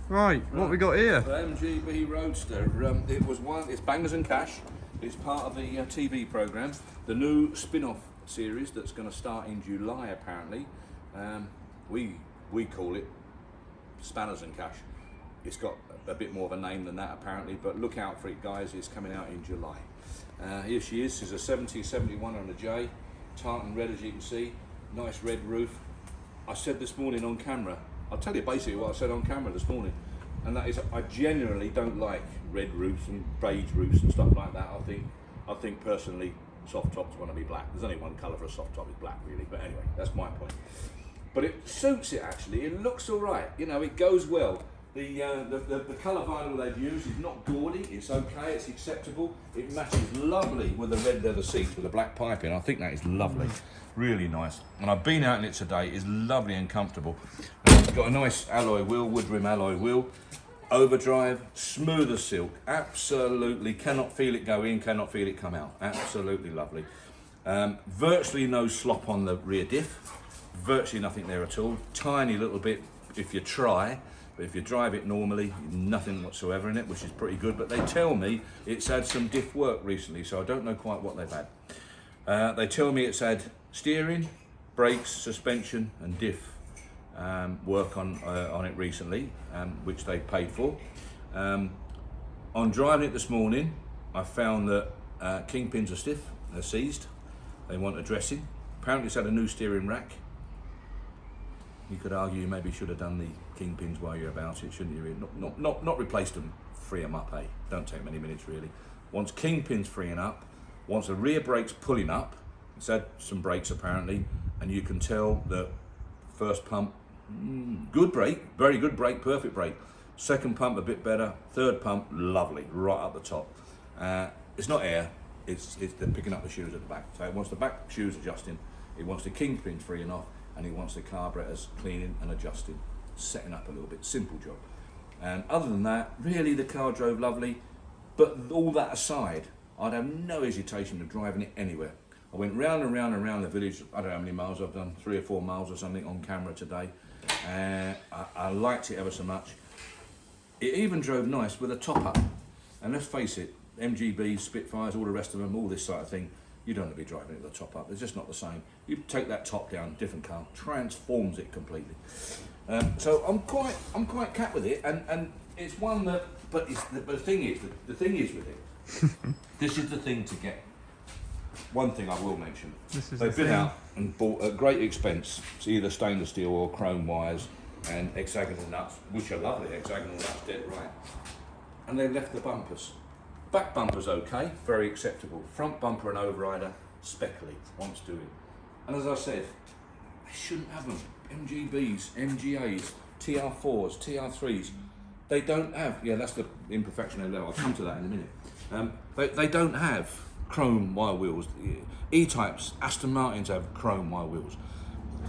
Right, what we got here? The MGB Roadster. It's Bangers and Cash. It's part of the TV programme. The new spin-off series that's going to start in July, apparently. We call it Spanners and Cash. It's got a bit more of a name than that, apparently, but look out for it, guys. It's coming out in July. Here she is. She's a 7071 on a J. Tartan red, as you can see. Nice red roof. I said this morning on camera, I'll tell you basically what I said on camera this morning, and that is I genuinely don't like red roofs and beige roofs and stuff like that. I think personally soft tops want to be black. There's only one colour for a soft top, is black really, but anyway, that's my point. But it suits it actually, it looks alright, you know, it goes well. The colour vinyl they've used is not gaudy, it's okay, it's acceptable. It matches lovely with the red leather seats with the black piping. I think that is lovely, really nice. And I've been out in it today, it's lovely and comfortable. It's got a nice alloy wheel, wood rim alloy wheel. Overdrive, smooth as silk, absolutely, cannot feel it go in, cannot feel it come out. Absolutely lovely. Virtually no slop on the rear diff, virtually nothing there at all. Tiny little bit if you try. But if you drive it normally, nothing whatsoever in it, which is pretty good. But they tell me it's had some diff work recently, so I don't know quite what they've had. They tell me it's had steering, brakes, suspension and diff work on it recently, which they paid for. On driving it this morning, I found that kingpins are stiff, they're seized, they want addressing. Apparently it's had a new steering rack. You could argue you maybe should have done the kingpins while you're about it, shouldn't you? Not replace them, free them up, eh? Don't take many minutes really. Once kingpins freeing up, once the rear brake's pulling up, it's had some brakes apparently, and you can tell that first pump, good brake, very good brake, perfect brake. Second pump a bit better, third pump lovely, right up the top. It's not air, it's they're picking up the shoes at the back. So it wants the back shoes adjusting, it wants the kingpins freeing off, and he wants the carburetors cleaning and adjusting, setting up a little bit, simple job. And other than that, really the car drove lovely, but all that aside, I'd have no hesitation of driving it anywhere. I went round and round and round the village, I don't know how many miles I've done, 3 or 4 miles or something on camera today. I liked it ever so much. It even drove nice with a top up. And let's face it, MGBs, Spitfires, all the rest of them, all this sort of thing, you don't want to be driving it with a top up. It's just not the same. You take that top down, different car, transforms it completely. So I'm quite cat with it, and it's one that. But the thing is with it. This is the thing to get. One thing I will mention. They've been out and bought at great expense. It's either stainless steel or chrome wires and hexagonal nuts, which are lovely. Hexagonal nuts, dead right. And they left the bumpers. Back bumper's okay, very acceptable. Front bumper and overrider, speckly, wants doing. And as I said, they shouldn't have them. MGBs, MGAs, TR4s, TR3s, they don't have, yeah, that's the imperfection of level. I'll come to that in a minute. They don't have chrome wire wheels. E-types, Aston Martins have chrome wire wheels.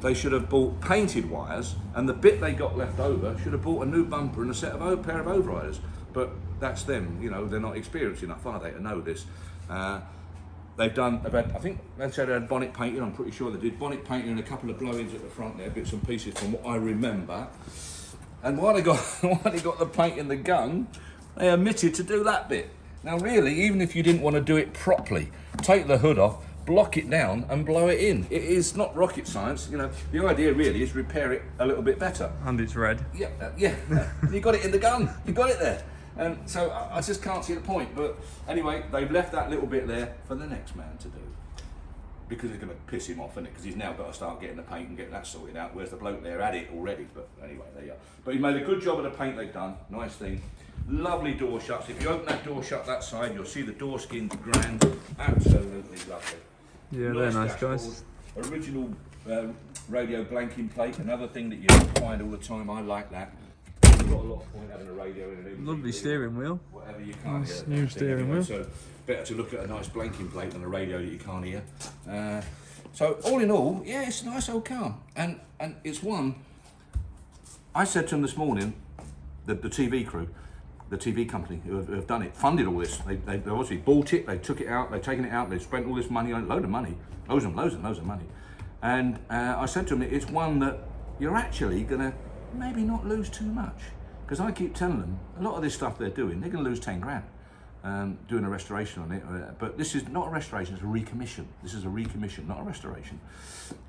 They should have bought painted wires, and the bit they got left over should have bought a new bumper and a pair of overriders. But that's them, you know, they're not experienced enough, are they, to know this. They've had, I think they said they had bonnet painting, I'm pretty sure they did. Bonnet painting and a couple of blow-ins at the front there, bits and pieces from what I remember. And while they got the paint in the gun, they omitted to do that bit. Now really, even if you didn't want to do it properly, take the hood off, block it down and blow it in. It is not rocket science, you know. The idea really is repair it a little bit better. And it's red. Yeah, you got it in the gun, you got it there. And so I just can't see the point. But anyway, they've left that little bit there for the next man to do. Because it's going to piss him off, isn't it? Because he's now got to start getting the paint and getting that sorted out, whereas the bloke there had it already. But anyway, there you are. But he made a good job of the paint they've done, nice thing. Lovely door shuts. If you open that door shut that side, you'll see the door skin's grand. Absolutely lovely. Yeah, they're nice guys. Original radio blanking plate, another thing that you don't find all the time. I like that. You've got a lot of point having a radio in an Lovely steering wheel. Whatever you can't nice hear. New steering wheel. So better to look at a nice blanking plate than a radio that you can't hear. So all in all, yeah, it's a nice old car, and it's one. I said to them this morning, the TV crew, the TV company who have done it, funded all this. They obviously bought it, they took it out, they've taken it out, they've spent all this money on it, loads of money, loads and loads of money. And I said to them, it's one that you're actually gonna maybe not lose too much. Because I keep telling them, a lot of this stuff they're doing, they're going to lose 10 grand doing a restoration on it. But this is not a restoration, it's a recommission. This is a recommission, not a restoration.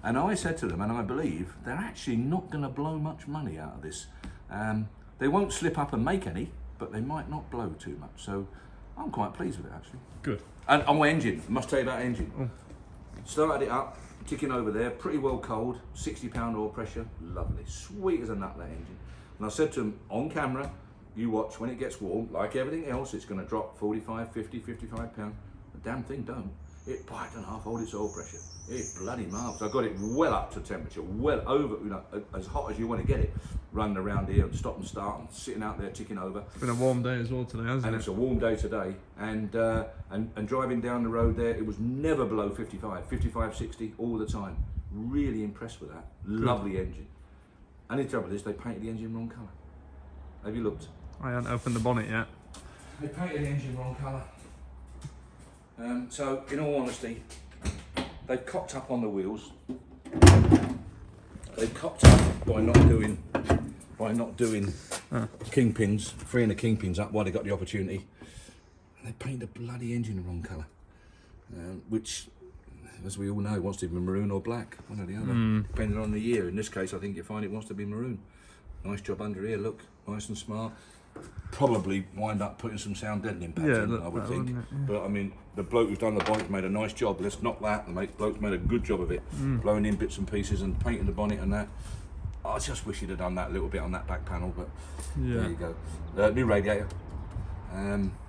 And I said to them, and I believe, they're actually not going to blow much money out of this. They won't slip up and make any, but they might not blow too much. So I'm quite pleased with it, actually. Good. And on my engine, I must tell you about engine. Started it up, ticking over there, pretty well cold, 60 pound oil pressure, lovely, sweet as a nut, that engine. And I said to them, on camera, you watch when it gets warm, like everything else, it's going to drop 45, 50, 55 pound. The damn thing don't. It bite and half hold its oil pressure. It's bloody marvellous. I got it well up to temperature, well over, you know, as hot as you want to get it. Running around here and stop and start and sitting out there ticking over. It's been a warm day as well today, hasn't it? And it's a warm day today. And driving down the road there, it was never below 55, 55, 60 all the time. Really impressed with that. Lovely engine. And the trouble is, they painted the engine wrong colour. Have you looked? I haven't opened the bonnet yet. They painted the engine wrong colour. So, in all honesty, they've cocked up on the wheels. They've cocked up by not doing kingpins, freeing the kingpins up while they got the opportunity. And they painted the bloody engine the wrong colour, which, as we all know, wants to be maroon or black, one or the other, depending on the year. In this case, I think you find it wants to be maroon. Nice job under here, look, nice and smart. Probably wind up putting some sound deadening pads in, I would think. But I mean, the bloke who's done the bike made a nice job. Let's knock that. The bloke's made a good job of it, blowing in bits and pieces and painting the bonnet and that. I just wish he'd have done that little bit on that back panel, but there you go. New radiator.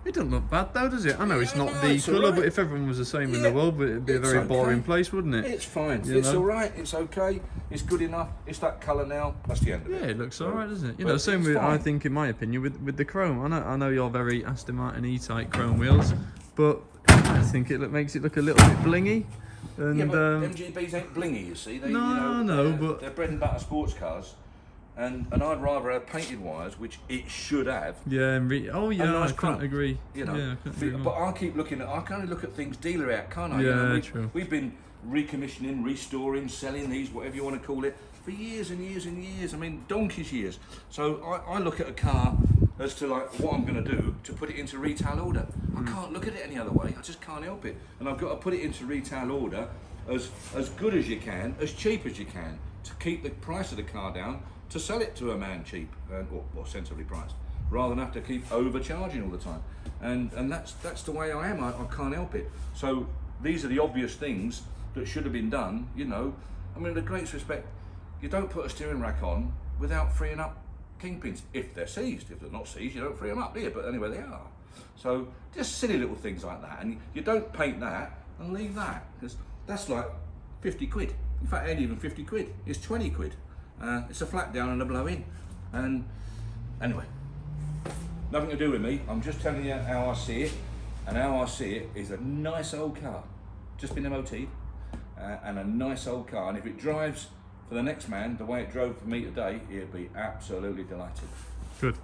It doesn't look bad though, does it? I know it's not the it's colour, alright. but if everyone was the same in the world, it'd be a very boring place, wouldn't it? It's fine. You It's know? all right. It's okay. It's good enough. It's that colour now. That's the end of it. Yeah, it looks alright, doesn't it? You But know, same it's with, I fine. think, in my opinion, with the chrome. I know you're very Aston Martin E-type chrome wheels, but I think it makes it look a little bit blingy. And Yeah, but MGBs ain't blingy, you see. They, No, you I know, know, they're, but- they're bread and butter sports cars, and I'd rather have painted wires, which it should have. yeah, oh yeah, nice I chrome, can't agree. You know, yeah, I can't agree but more. I keep looking at. I can only look at things dealer out, can't I? Yeah, You know, true. We've been recommissioning, restoring, selling these, whatever you want to call it, for years and years and years. I mean, donkey's years. So I look at a car as to like what I'm going to do to put it into retail order. I can't look at it any other way. I just can't help it, and I've got to put it into retail order as good as you can, as cheap as you can, to keep the price of the car down, to sell it to a man cheap or sensibly priced, rather than have to keep overcharging all the time. And that's the way I am. I can't help it. So these are the obvious things that should have been done. You know, I mean, with the greatest respect, you don't put a steering rack on without freeing up kingpins. If they're seized, if they're not seized, you don't free them up, do you? But anyway, they are. So just silly little things like that, and you don't paint that and leave that, because that's like 50 quid. In fact, it ain't even 50 quid. It's 20 quid. It's a flat down and a blow in. And anyway, nothing to do with me. I'm just telling you how I see it. And how I see it is a nice old car, just been MOT'd, and a nice old car. And if it drives for the next man the way it drove for me today, he'll be absolutely delighted. Good.